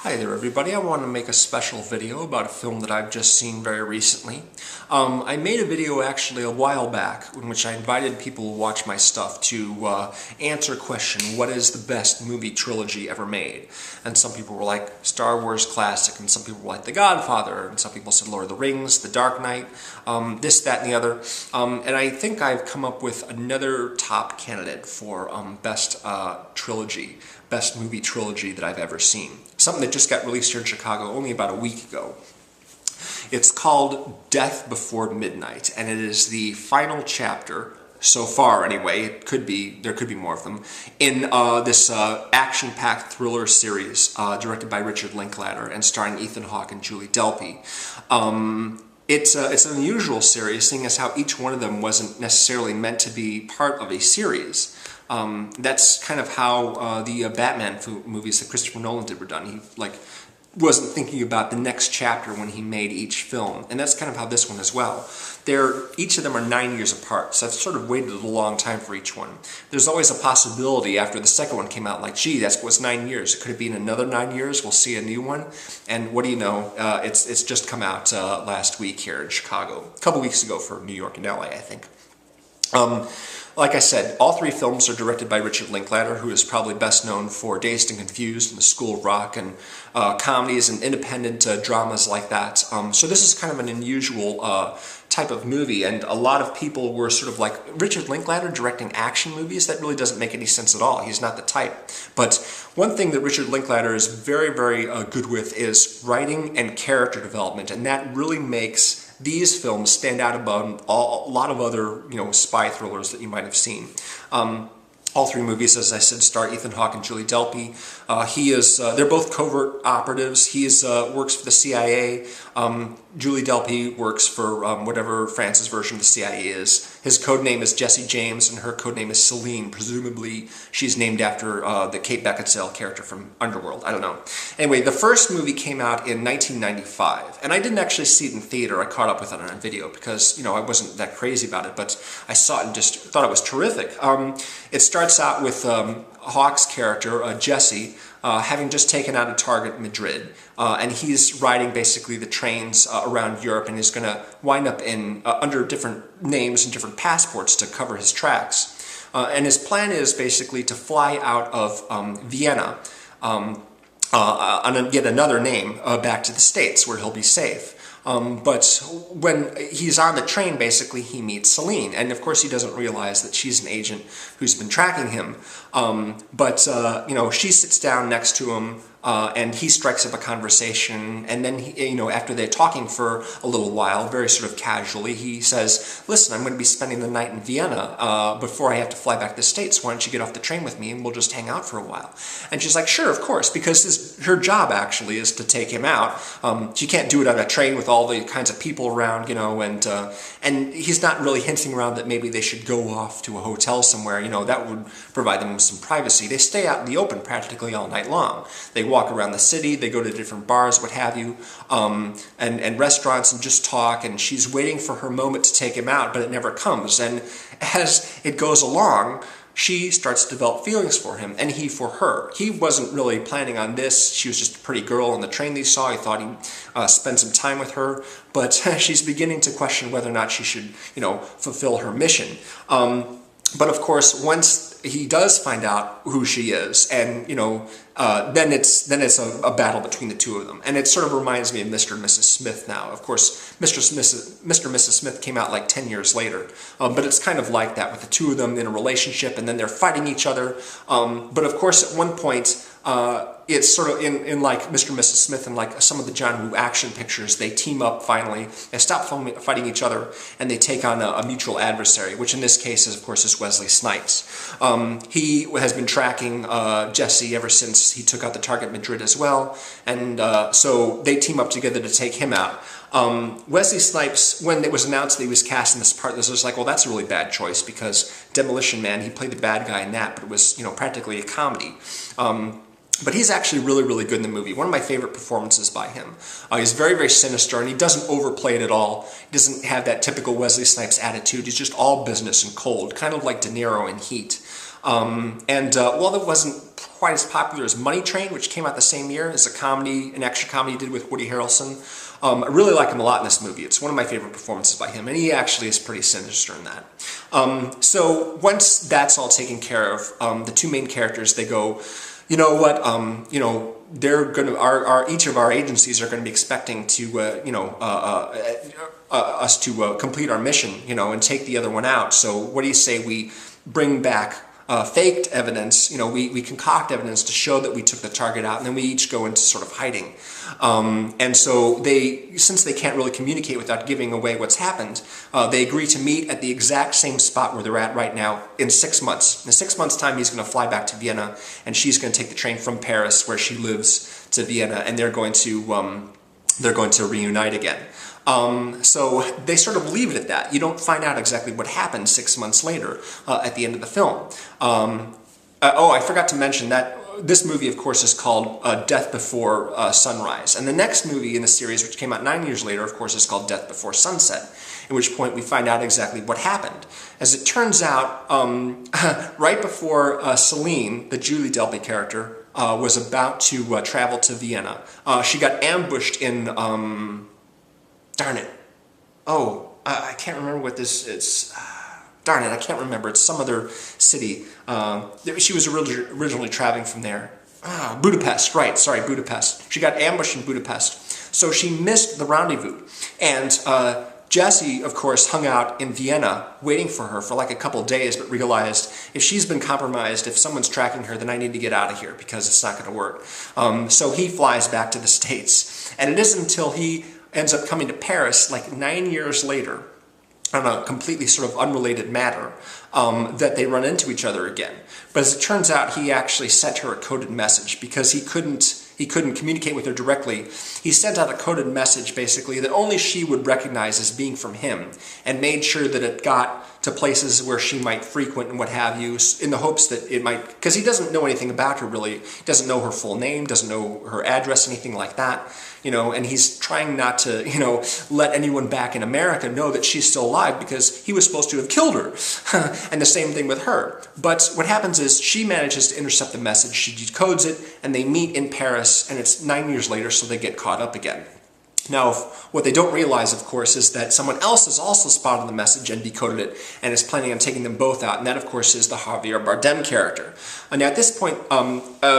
Hi there everybody, I want to make a special video about a film that I've just seen very recently. I made a video actually a while back in which I invited people who watch my stuff to answer a question, what is the best movie trilogy ever made? And some people were like Star Wars classic, and some people were like The Godfather, and some people said Lord of the Rings, The Dark Knight, this, that, and the other. And I think I've come up with another top candidate for best trilogy, best movie trilogy that I've ever seen. Something that just got released here in Chicago only about a week ago. It's called Death Before Midnight, and it is the final chapter, so far anyway, there could be more of them, in this action-packed thriller series directed by Richard Linklater and starring Ethan Hawke and Julie Delpy. It's an unusual series, seeing as how each one of them wasn't necessarily meant to be part of a series. That's kind of how the Batman movies that Christopher Nolan did were done. He wasn't thinking about the next chapter when he made each film, and that's kind of how this one as well. Each of them are 9 years apart, so I've sort of waited a long time for each one. There's always a possibility after the second one came out, like, gee, that was 9 years. Could it be in another 9 years? We'll see a new one. And what do you know? It's just come out last week here in Chicago, a couple weeks ago for New York and LA, I think. Like I said, all three films are directed by Richard Linklater, who is probably best known for Dazed and Confused and The School of Rock and comedies and independent dramas like that. So this is kind of an unusual type of movie, and a lot of people were sort of like, Richard Linklater directing action movies? That really doesn't make any sense at all. He's not the type. But one thing that Richard Linklater is very, very good with is writing and character development, and that really makes these films stand out above a lot of other, spy thrillers that you might have seen. All three movies, as I said, star Ethan Hawke and Julie Delpy. They're both covert operatives. He works for the CIA. Julie Delpy works for whatever France's version of the CIA is. His code name is Jesse James, and her code name is Celine. Presumably, she's named after the Kate Beckinsale character from Underworld. I don't know. Anyway, the first movie came out in 1995, and I didn't actually see it in theater. I caught up with it on video because, I wasn't that crazy about it, but I saw it and just thought it was terrific. It starts out with Hawke's character, Jesse, having just taken out a target, Madrid, and he's riding basically the trains around Europe, and he's going to wind up under different names and different passports to cover his tracks. And his plan is basically to fly out of Vienna on yet another name back to the States, where he'll be safe. But when he's on the train, basically, he meets Celine. And, of course, he doesn't realize that she's an agent who's been tracking him. She sits down next to him, and he strikes up a conversation. And then, after they're talking for a little while, very sort of casually, he says, listen, I'm going to be spending the night in Vienna before I have to fly back to the States. Why don't you get off the train with me and we'll just hang out for a while? And she's like, sure, of course, because her job actually is to take him out. She can't do it on a train with all the kinds of people around, and he's not really hinting around that maybe they should go off to a hotel somewhere. That would provide them with some privacy. They stay out in the open practically all night long. They walk around the city, they go to different bars, what have you, and restaurants, and just talk, and she's waiting for her moment to take him out, but it never comes. And as it goes along, she starts to develop feelings for him, and he for her. He wasn't really planning on this. She was just a pretty girl on the train that he saw. He thought he'd spend some time with her, but she's beginning to question whether or not she should, fulfill her mission. But of course, once he does find out who she is, and then it's a battle between the two of them, and it sort of reminds me of Mr. and Mrs. Smith now. Of course, Mr. and Mrs. Smith came out like 10 years later, but it's kind of like that with the two of them in a relationship, and then they're fighting each other. But of course, at one point, it's sort of in like Mr. and Mrs. Smith and like some of the John Woo action pictures, they team up finally, they stop fighting each other, and they take on a mutual adversary, which in this case, of course, is Wesley Snipes. He has been tracking Jesse ever since he took out the target Madrid as well, and so they team up together to take him out. Wesley Snipes, when it was announced that he was cast in this part, this was like, well, that's a really bad choice, because Demolition Man, he played the bad guy in that, but it was, practically a comedy. But he's actually really, really good in the movie. One of my favorite performances by him. He's very, very sinister, and he doesn't overplay it at all. He doesn't have that typical Wesley Snipes attitude. He's just all business and cold, kind of like De Niro in Heat. While it wasn't quite as popular as Money Train, which came out the same year as a comedy, an action comedy he did with Woody Harrelson. I really like him a lot in this movie. It's one of my favorite performances by him, and he actually is pretty sinister in that. So once that's all taken care of, the two main characters, they go, you know what, they're going to, each of our agencies are going to be expecting to, us to complete our mission, and take the other one out. So what do you say we bring back faked evidence, we concoct evidence to show that we took the target out, and then we each go into sort of hiding. And so since they can't really communicate without giving away what's happened, they agree to meet at the exact same spot where they're at right now in 6 months. In 6 months' time, he's going to fly back to Vienna, and she's going to take the train from Paris, where she lives, to Vienna, and they're going to reunite again. So they sort of leave it at that. You don't find out exactly what happened 6 months later at the end of the film. I forgot to mention that this movie, of course, is called Death Before Sunrise. And the next movie in the series, which came out 9 years later, of course, is called Death Before Sunset, at which point we find out exactly what happened. As it turns out, right before Celine, the Julie Delpy character, was about to travel to Vienna, she got ambushed in... darn it. Oh, I can't remember what this is. Darn it, I can't remember. It's some other city. She was originally traveling from there. Budapest, right, sorry, Budapest. She got ambushed in Budapest. So she missed the rendezvous. And Jesse, of course, hung out in Vienna waiting for her for like a couple days, but realized if she's been compromised, if someone's tracking her, then I need to get out of here because it's not going to work. So he flies back to the States. And it isn't until he ends up coming to Paris like 9 years later on a completely sort of unrelated matter that they run into each other again. But as it turns out, he actually sent her a coded message because he couldn't communicate with her directly. He sent out a coded message basically that only she would recognize as being from him, and made sure that it got to places where she might frequent and what have you, in the hopes that it might, because he doesn't know anything about her really. He doesn't know her full name, doesn't know her address, anything like that, and he's trying not to, let anyone back in America know that she's still alive because he was supposed to have killed her. And the same thing with her. But what happens is she manages to intercept the message, she decodes it, and they meet in Paris, and it's 9 years later, so they get caught up again. Now, what they don't realize, of course, is that someone else has also spotted the message and decoded it and is planning on taking them both out, and that, of course, is the Javier Bardem character. Now, at this point,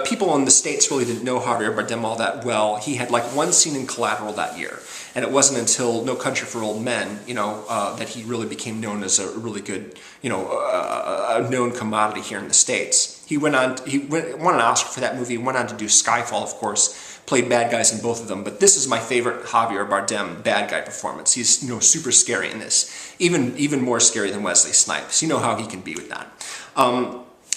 people in the States really didn't know Javier Bardem all that well. He had like one scene in Collateral that year, and it wasn't until No Country for Old Men, that he really became known as a really good, a known commodity here in the States. He won an Oscar for that movie, went on to do Skyfall, of course, played bad guys in both of them, but this is my favorite Javier Bardem bad guy performance. He's super scary in this, even more scary than Wesley Snipes. You know how he can be with that.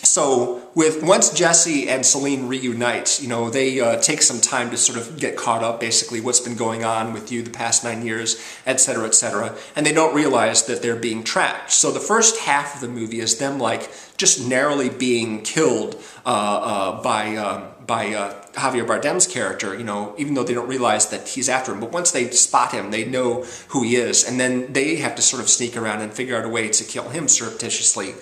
So once Jesse and Celine reunite, they take some time to sort of get caught up, basically, what's been going on with you the past 9 years, etc., and they don't realize that they're being tracked. So the first half of the movie is them like just narrowly being killed by Javier Bardem's character, even though they don't realize that he's after him. But once they spot him, they know who he is, and then they have to sort of sneak around and figure out a way to kill him surreptitiously.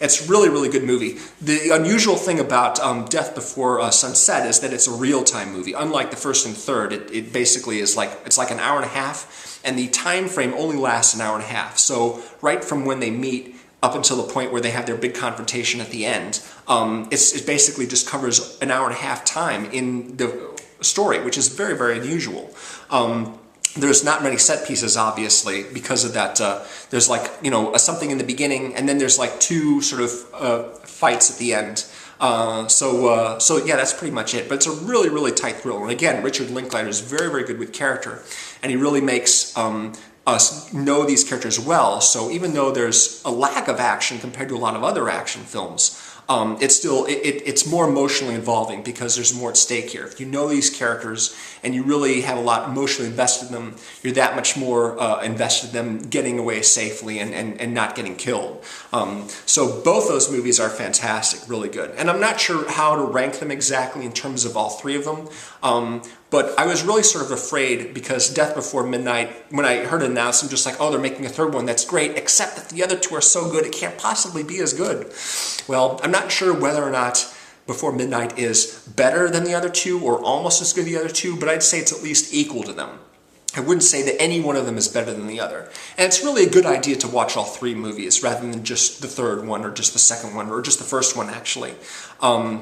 It's really, really good movie. The unusual thing about Death Before Sunset is that it's a real-time movie. Unlike the first and third, it basically is it's like an hour and a half, and the time frame only lasts an hour and a half. So right from when they meet up until the point where they have their big confrontation at the end, it basically just covers an hour and a half time in the story, which is very, very unusual. There's not many set pieces, obviously, because of that. There's like, something in the beginning, and then there's like two sort of fights at the end. So yeah, that's pretty much it. But it's a really, really tight thriller. And again, Richard Linklater is very, very good with character, and he really makes us know these characters well. So even though there's a lack of action compared to a lot of other action films, it's more emotionally involving because there's more at stake here. If you know these characters and you really have a lot emotionally invested in them, you're that much more invested in them getting away safely and not getting killed. So both those movies are fantastic, really good. And I'm not sure how to rank them exactly in terms of all three of them. But I was really sort of afraid because Death Before Midnight, when I heard it announced, I'm just like, oh, they're making a third one, that's great, except that the other two are so good, it can't possibly be as good. Well, I'm not sure whether or not Before Midnight is better than the other two, or almost as good as the other two, but I'd say it's at least equal to them. I wouldn't say that any one of them is better than the other. And it's really a good idea to watch all three movies rather than just the third one or just the second one or just the first one, actually.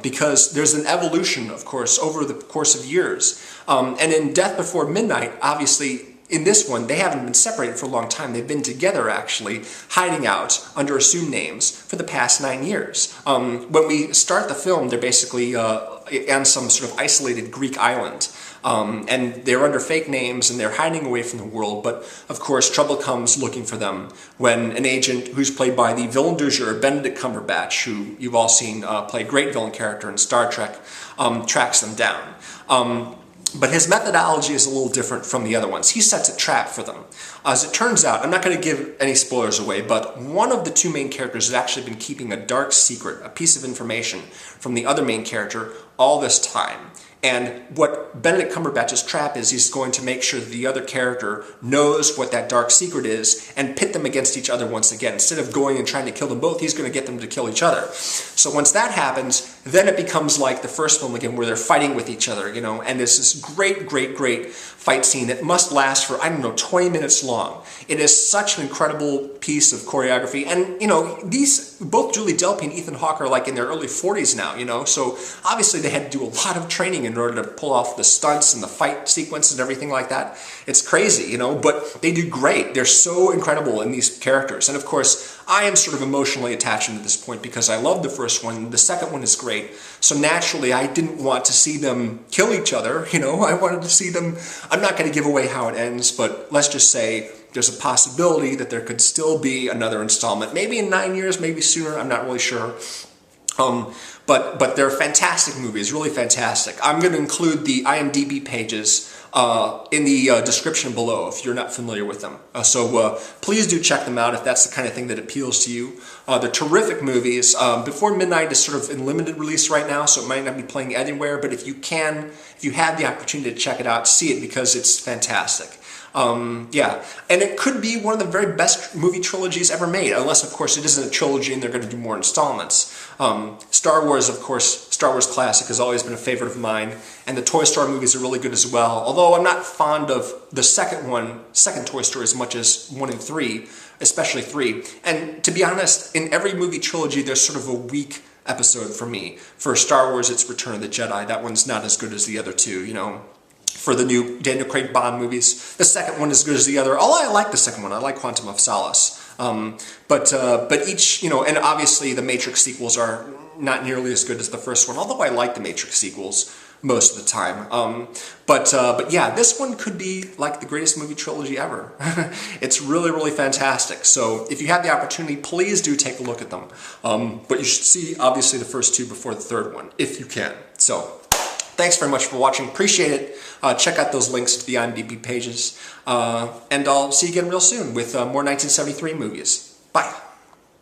Because there's an evolution, of course, over the course of years. And in Death Before Midnight, obviously, in this one, they haven't been separated for a long time. They've been together, actually, hiding out under assumed names for the past 9 years. When we start the film, they're basically on some sort of isolated Greek island. And they're under fake names and they're hiding away from the world, but of course trouble comes looking for them when an agent who's played by the villain du jour, Benedict Cumberbatch, who you've all seen play a great villain character in Star Trek, tracks them down. But his methodology is a little different from the other ones. He sets a trap for them. As it turns out, I'm not going to give any spoilers away, but one of the two main characters has actually been keeping a dark secret, a piece of information from the other main character all this time. And what Benedict Cumberbatch's trap is, he's going to make sure that the other character knows what that dark secret is and pit them against each other once again. Instead of going and trying to kill them both, he's going to get them to kill each other. So once that happens, then it becomes like the first film again, where they're fighting with each other, you know, and there's this great, great, great fight scene that must last for, I don't know, 20 minutes long. It is such an incredible piece of choreography. And, you know, both Julie Delpy and Ethan Hawke are like in their early 40s now, you know, so obviously they had to do a lot of training in order to pull off the stunts and the fight sequence and everything like that. It's crazy, you know, but they do great. They're so incredible in these characters. And of course, I am sort of emotionally attached to this point because I love the first one. The second one is great. So naturally, I didn't want to see them kill each other, you know. I wanted to see them, I'm not going to give away how it ends, but let's just say there's a possibility that there could still be another installment. Maybe in 9 years, maybe sooner, I'm not really sure. But they're fantastic movies, really fantastic. I'm going to include the IMDb pages in the description below if you're not familiar with them. So please do check them out if that's the kind of thing that appeals to you. They're terrific movies. Before Midnight is sort of in limited release right now, so it might not be playing anywhere, but if you have the opportunity to check it out, see it because it's fantastic. Yeah, and it could be one of the very best movie trilogies ever made, unless, of course, it isn't a trilogy and they're going to do more installments. Star Wars, of course, Star Wars Classic has always been a favorite of mine, and the Toy Story movies are really good as well, although I'm not fond of the second Toy Story as much as 1 and 3, especially 3. And to be honest, in every movie trilogy, there's sort of a weak episode for me. For Star Wars, it's Return of the Jedi. That one's not as good as the other two, you know. For the new Daniel Craig Bond movies, the second one is as good as the other. Although I like the second one, I like Quantum of Solace. But each, you know, and obviously the Matrix sequels are not nearly as good as the first one, although I like the Matrix sequels most of the time. But yeah, this one could be like the greatest movie trilogy ever. It's really, really fantastic. So if you have the opportunity, please do take a look at them. But you should see, obviously, the first two before the third one, if you can. So thanks very much for watching. Appreciate it. Check out those links to the IMDb pages. And I'll see you again real soon with more 1973 movies. Bye.